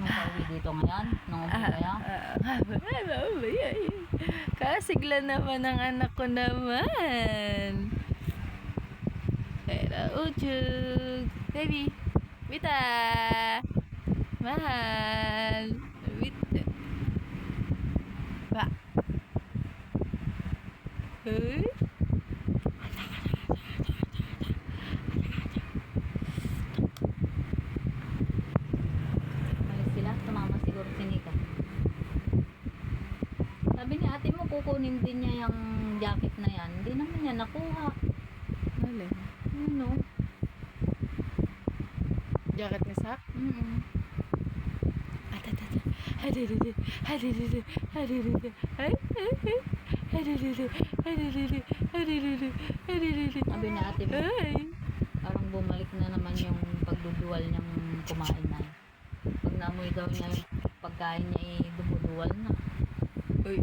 Nakauwi dito ngayon? Nung kaya? Kasigla naman ang anak ko naman. Pero Uchug, baby, Wita, mahal, Wita, ba, hey? Alis sila, tumama siguro si Nika. Sabi ni ate mo, kukunin din niya yung jacket na yan. Hindi naman niya nakuha. Alin? Ano? Jacket ni Sak? Sabi ni ate mo, parang bumalik na naman yung pagduduwal niyang kumain na. Pag naamoy daw niya yung pagkain niya, dumuduwal na. Uy.